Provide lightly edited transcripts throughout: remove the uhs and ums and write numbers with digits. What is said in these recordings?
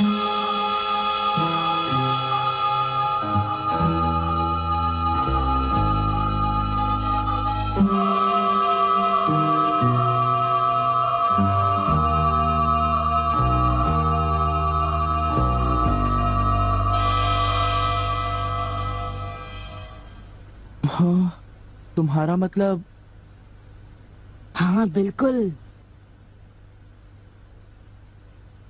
हाँ, तुम्हारा मतलब? हाँ बिल्कुल,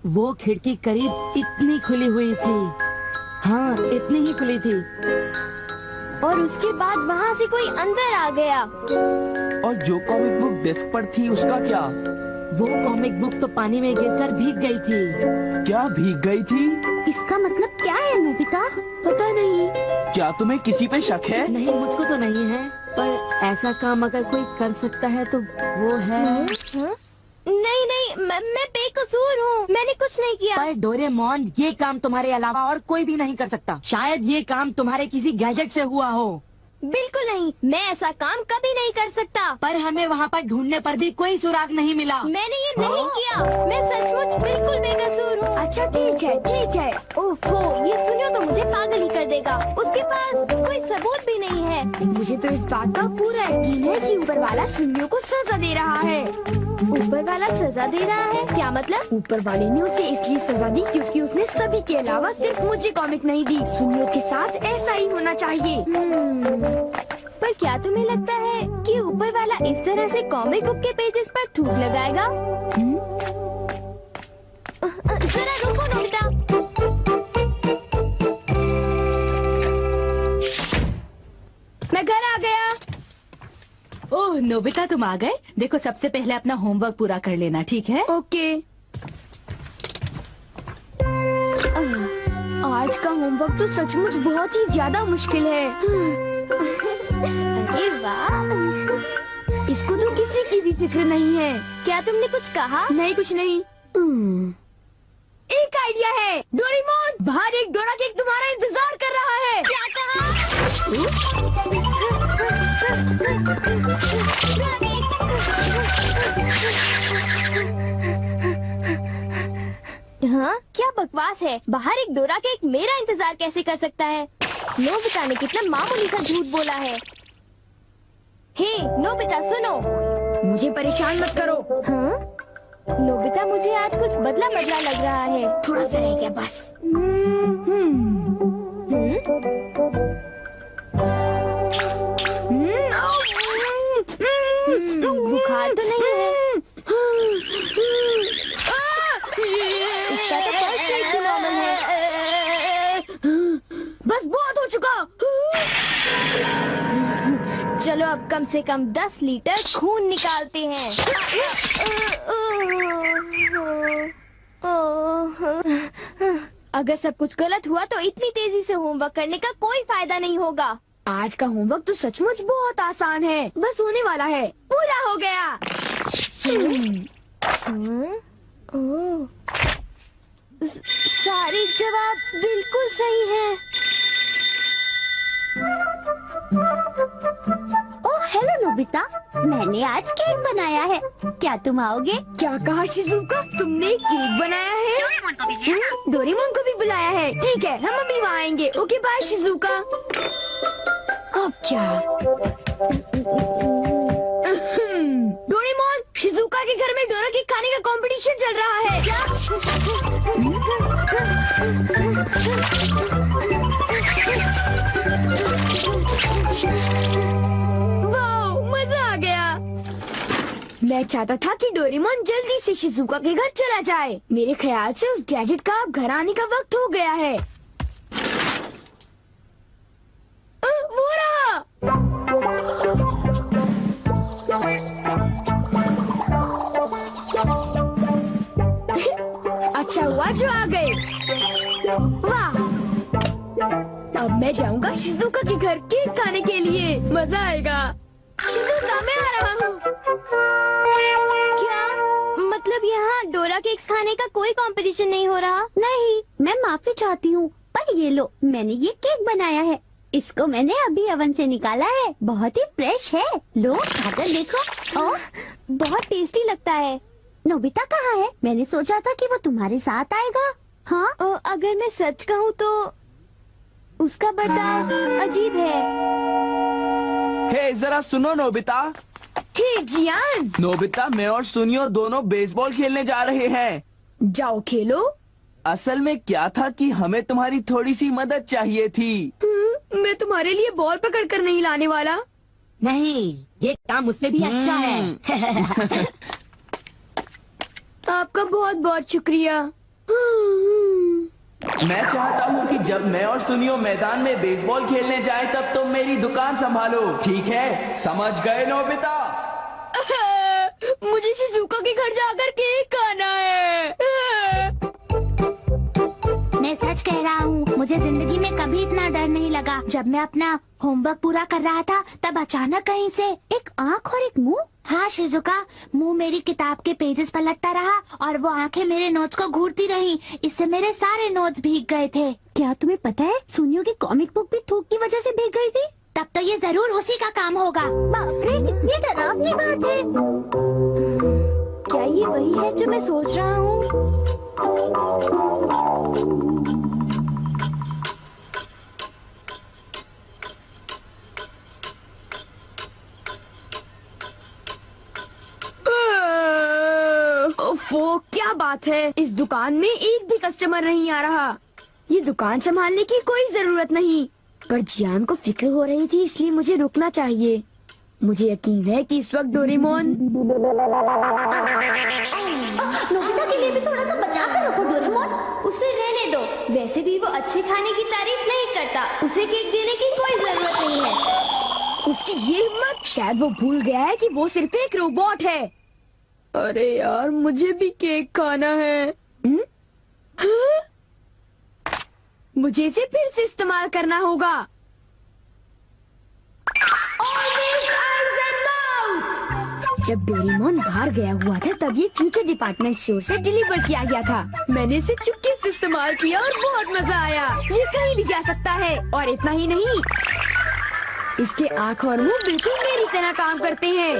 वो खिड़की करीब इतनी खुली हुई थी। हाँ, इतनी ही खुली थी। और उसके बाद वहाँ से कोई अंदर आ गया। और जो कॉमिक बुक डेस्क पर थी उसका क्या? वो कॉमिक बुक तो पानी में गिरकर भीग गई थी। क्या भीग गई थी? इसका मतलब क्या है नोबिता? पता नहीं। क्या तुम्हें किसी पे शक है? नहीं, मुझको तो नहीं है, पर ऐसा काम अगर कोई कर सकता है तो वो है। नहीं नहीं, मैं बेकसूर हूँ, मैंने कुछ नहीं किया। पर डोरेमोन, ये काम तुम्हारे अलावा और कोई भी नहीं कर सकता। शायद ये काम तुम्हारे किसी गैजेट से हुआ हो। बिल्कुल नहीं, मैं ऐसा काम कभी नहीं कर सकता। पर हमें वहाँ पर ढूंढने पर भी कोई सुराग नहीं मिला। मैंने ये नहीं किया, मैं सचमुच बिल्कुल बेकसूर हूँ। अच्छा ठीक है ठीक है। ओफो, ये सुनियो तो मुझे पागल ही कर देगा। उसके पास कोई सबूत भी नहीं है। मुझे तो इस बात का पूरा यकीन है कि ऊपर वाला सुनियो को सजा दे रहा है। ऊपर वाला सजा दे रहा है? क्या मतलब? ऊपर वाले ने उसे इसलिए सजा दी क्योंकि उसने सभी के अलावा सिर्फ मुझे कॉमिक नहीं दी। सुनियो के साथ ऐसा ही होना चाहिए। पर क्या तुम्हें लगता है कि ऊपर वाला इस तरह से कॉमिक बुक के पेजेस पर थूक लगाएगा? जरा रुको नोबिता। मैं घर आ गया। ओह नोबिता, तुम आ गए। देखो, सबसे पहले अपना होमवर्क पूरा कर लेना, ठीक है? ओके। आज का होमवर्क तो सचमुच बहुत ही ज्यादा मुश्किल है। अरे वाह, इसको तो किसी की भी फिक्र नहीं है। क्या तुमने कुछ कहा? नहीं, कुछ नहीं। एक आइडिया है। डोरेमोन, बाहर एक डोरा केक तुम्हारा इंतजार कर रहा है। क्या कहा? हाँ, क्या बकवास है। बाहर एक डोरा केक मेरा इंतजार कैसे कर सकता है? नोबिता ने कितना मामूली सा झूठ बोला है। हे नोबिता, सुनो। मुझे परेशान मत करो। हाँ? नोबिता, मुझे आज कुछ बदला बदला लग रहा है। थोड़ा सा रह गया बस। बुखार तो नहीं है? इसका तो फर्स्ट टाइम से नॉर्मल है। बस बहुत हो चुका। चलो अब कम से कम 10 लीटर खून निकालते हैं। अगर सब कुछ गलत हुआ तो इतनी तेजी से होमवर्क करने का कोई फायदा नहीं होगा। आज का होमवर्क तो सचमुच बहुत आसान है, बस होने वाला है। पूरा हो गया। सारे जवाब बिल्कुल सही हैं। ओह हेलो नोबिता, मैंने आज केक बनाया है, क्या तुम आओगे? क्या कहा शिजुका? तुमने केक बनाया है? डोरेमोन को भी बुलाया है। ठीक है, हम अभी वहाँ आएंगे। Okay bye Shizuka. अब क्या? डोरेमोन, शिजुका के घर में डोरा केक खाने का कंपटीशन चल रहा है। क्या? वाह, मजा आ गया। मैं चाहता था कि डोरेमोन जल्दी से शिजुका के घर चला जाए। मेरे ख्याल से उस गैजेट का अब घर आने का वक्त हो गया है। वो रहा। अच्छा हुआ जो आ गए। वाह, अब मैं जाऊंगा शिजुका के घर केक खाने के लिए। मजा आएगा। शिजुका, मैं आ रहा हूँ। क्या मतलब यहाँ डोरा केक्स खाने का कोई कंपटीशन नहीं हो रहा? नहीं, मैं माफी चाहती हूँ, पर ये लो, मैंने ये केक बनाया है। इसको मैंने अभी ओवन से निकाला है, बहुत ही फ्रेश है। लो खाकर देखो। ओह, बहुत टेस्टी लगता है। नोबिता कहाँ है? मैंने सोचा था कि वो तुम्हारे साथ आएगा। हाँ? अगर मैं सच कहूँ तो उसका बर्ताव अजीब है। हे जरा सुनो नोबिता। हे जियान, नोबिता, मैं और सुनियो दोनों बेसबॉल खेलने जा रहे हैं। जाओ खेलो। असल में क्या था कि हमें तुम्हारी थोड़ी सी मदद चाहिए थी। मैं तुम्हारे लिए बॉल पकड़ कर नहीं लाने वाला। नहीं, ये काम मुझसे भी अच्छा है। आपका बहुत बहुत शुक्रिया। मैं चाहता हूँ कि जब मैं और सुनियो मैदान में बेसबॉल खेलने जाए तब तुम मेरी दुकान संभालो, ठीक है? समझ गए नोबिता? मुझे शिजुका के घर जाकर केक खाना है। मैं सच कह रहा हूँ, मुझे जिंदगी में कभी इतना डर नहीं लगा। जब मैं अपना होमवर्क पूरा कर रहा था तब अचानक कहीं से एक आँख और एक मुंह। हाँ शिजुका, मुंह मेरी किताब के पेजेस पलटता रहा और वो आंखें मेरे नोट्स को घूरती रहीं। इससे मेरे सारे नोट्स भीग गए थे। क्या तुम्हें पता है, सुनियो की कॉमिक बुक भी थूक की वजह से भीग गई थी? तब तो ये जरूर उसी का काम होगा। बाप रे, कितनी डरावनी बात है। क्या ये वही है जो मैं सोच रहा हूँ? ओफो, क्या बात है, इस दुकान में एक भी कस्टमर नहीं आ रहा। ये दुकान संभालने की कोई जरूरत नहीं, पर जियान को फिक्र हो रही थी, इसलिए मुझे रुकना चाहिए। मुझे यकीन है कि इस वक्त डोरेमोन। नोबिता के लिए भी थोड़ा सा बचा कर रखो डोरेमोन। उसे रहने दो, वैसे भी वो अच्छे खाने की तारीफ नहीं करता। उसे केक देने की कोई जरूरत नहीं है। उसकी ये हिम्मत, शायद वो भूल गया है कि वो सिर्फ एक रोबोट है। अरे यार, मुझे भी केक खाना है। हाँ? मुझे इसे फिर से इस्तेमाल करना होगा। जब डोरेमोन बाहर गया हुआ था तब ये फ्यूचर डिपार्टमेंट स्टोर से डिलीवर किया गया था। मैंने इसे चुपके से इस्तेमाल किया और बहुत मजा आया। ये कहीं भी जा सकता है, और इतना ही नहीं, इसके आँख और मुंह बिल्कुल मेरी तरह काम करते हैं।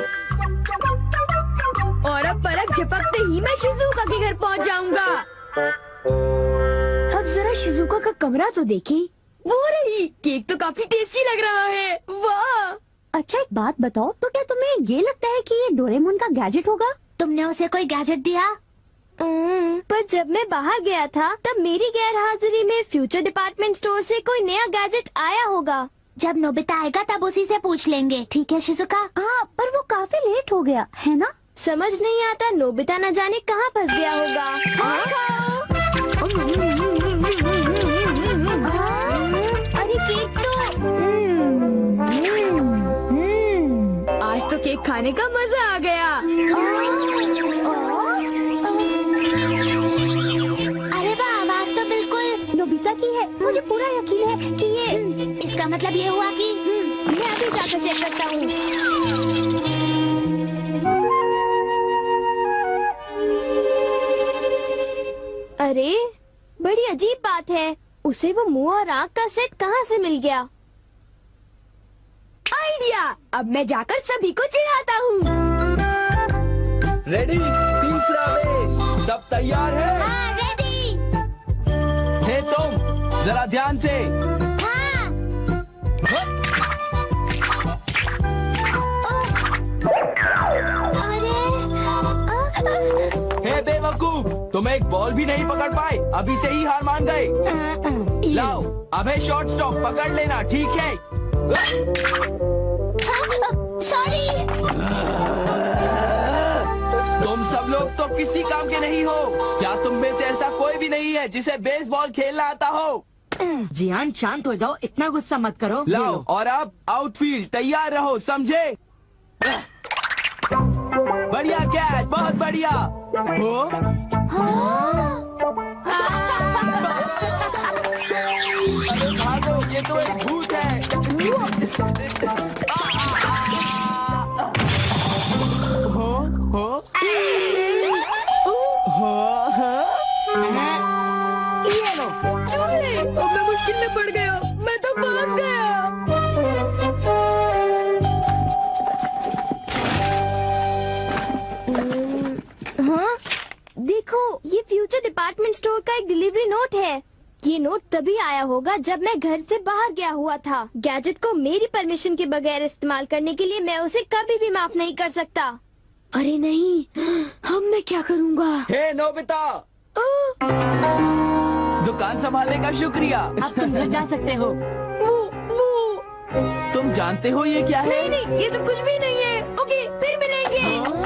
और अब पलक झपकते ही मैं शिजुका के घर पहुंच जाऊंगा। अब जरा शिजुका का कमरा तो देखें। वो रही, केक तो काफी टेस्टी लग रहा है। वाह! अच्छा एक बात बताओ, तो क्या तुम्हें ये लगता है कि ये डोरेमोन का गैजेट होगा? तुमने उसे कोई गैजेट दिया? पर जब मैं बाहर गया था तब मेरी गैर हाजिरी में फ्यूचर डिपार्टमेंट स्टोर से कोई नया गैजेट आया होगा। जब नोबिता आएगा तब उसी से पूछ लेंगे, ठीक है शिजुका? हाँ, पर वो काफी लेट हो गया है ना? समझ नहीं आता, नोबिता न जाने कहाँ फंस गया होगा। अरे केक तो आज तो केक खाने का मजा आ गया। अरे वाह, आवाज तो बिल्कुल नोबिता की है। मुझे पूरा यकीन है कि ये, इसका मतलब ये हुआ कि मैं अभी जाकर चेक करता हूँ। अरे, बड़ी अजीब बात है, उसे वो मुंह और आँख का सेट कहाँ से मिल गया? आइडिया! अब मैं जाकर सभी को चिढ़ाता हूँ। रेडी? तीसरा बेस, सब तैयार है? हाँ, रेडी। हे तुम, जरा ध्यान से। हाँ। हे बेवकूफ, तुम एक बॉल भी नहीं पकड़ पाए, अभी से ही हार मान गए। लाओ, अबे शॉर्ट स्टॉप पकड़ लेना, ठीक है? सॉरी। तुम सब लोग तो किसी काम के नहीं हो। क्या तुम में से ऐसा कोई भी नहीं है जिसे बेसबॉल खेलना आता हो? जियान शांत हो जाओ, इतना गुस्सा मत करो। लाओ, और अब आउटफील्ड तैयार रहो, समझे? बढ़िया कैच, बहुत बढ़िया। हो? अरे भागो, ये तो एक भूत है। ये लो, चूहे! अब मैं मुश्किल में पड़ गया, मैं तो फंस गया। हाँ, देखो, ये फ्यूचर डिपार्टमेंट डिपार्टमेंट स्टोर का एक डिलीवरी नोट है। ये नोट तभी आया होगा जब मैं घर से बाहर गया हुआ था। गैजेट को मेरी परमिशन के बगैर इस्तेमाल करने के लिए मैं उसे कभी भी माफ नहीं कर सकता। अरे नहीं, अब मैं क्या करूँगा? हे नोबिता, दुकान संभालने का शुक्रिया। अब तुम घर जा सकते हो। तुम जानते हो ये क्या है? नहीं, ये तो कुछ भी नहीं है। ओके, फिर मिलेंगे।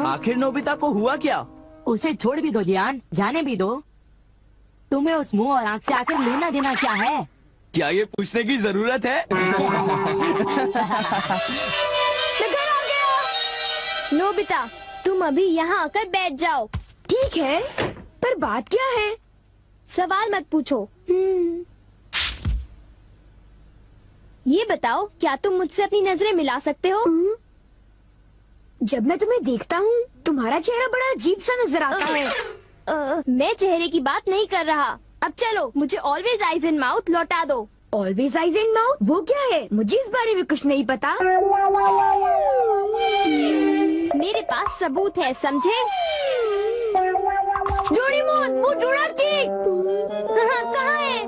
आखिर नोबिता को हुआ क्या? उसे छोड़ भी दो जियान, जाने भी दो। तुम्हें उस मुंह और आंख से आखिर लेना देना क्या है? क्या ये पूछने की जरूरत है? मैं घर आ गया। नोबिता, तुम अभी यहाँ आकर बैठ जाओ। ठीक है, पर बात क्या है? सवाल मत पूछो। ये बताओ, क्या तुम मुझसे अपनी नजरें मिला सकते हो? जब मैं तुम्हें देखता हूँ, तुम्हारा चेहरा बड़ा अजीब सा नजर आता है। मैं चेहरे की बात नहीं कर रहा। अब चलो, मुझे ऑलवेज आइज इन माउथ लौटा दो। ऑलवेज आइज इन माउथ, वो क्या है? मुझे इस बारे में कुछ नहीं पता। मेरे पास सबूत है, समझे? डोरेमोन, वो डोराकी कहाँ है?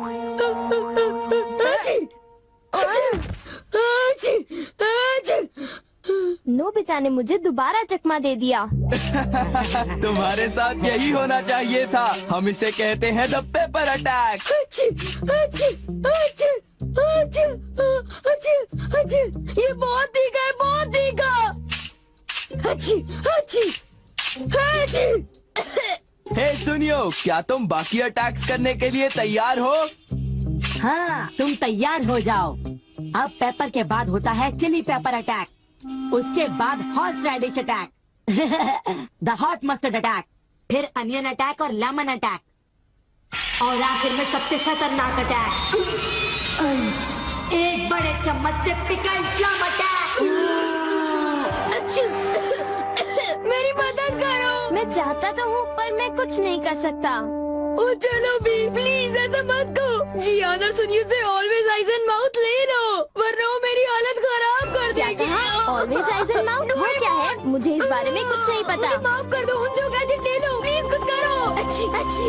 नोबिता ने मुझे दोबारा चकमा दे दिया। तुम्हारे साथ यही होना चाहिए था। हम इसे कहते हैं द पेपर अटैक। ये बहुत तीखा है, बहुत तीखा। हे सुनियो, क्या तुम बाकी अटैक्स करने के लिए तैयार हो? हाँ, तुम तैयार हो जाओ। अब पेपर के बाद होता है चिली पेपर अटैक, उसके बाद horseradish attack, the hot mustard attack, फिर अनियन अटैक और लेमन अटैक, और आखिर में सबसे खतरनाक अटैक, एक बड़े चम्मच से पिकल प्लम अटैक। मेरी मदद करो। मैं चाहता तो हूँ, पर मैं कुछ नहीं कर सकता। ओ चलो भी, प्लीज ऐसा मत कहो। जियान और सुनियो से ऑलवेज आइज एंड माउथ ले लो, वरना वो मेरी हालत खराब कर देगी। ऑलवेज आइज एंड माउथ वो क्या है? मुझे इस बारे में कुछ नहीं पता। मुझे माफ कर दो, उन जो गैजेट ले लो, प्लीज कुछ करो। अच्छी अच्छी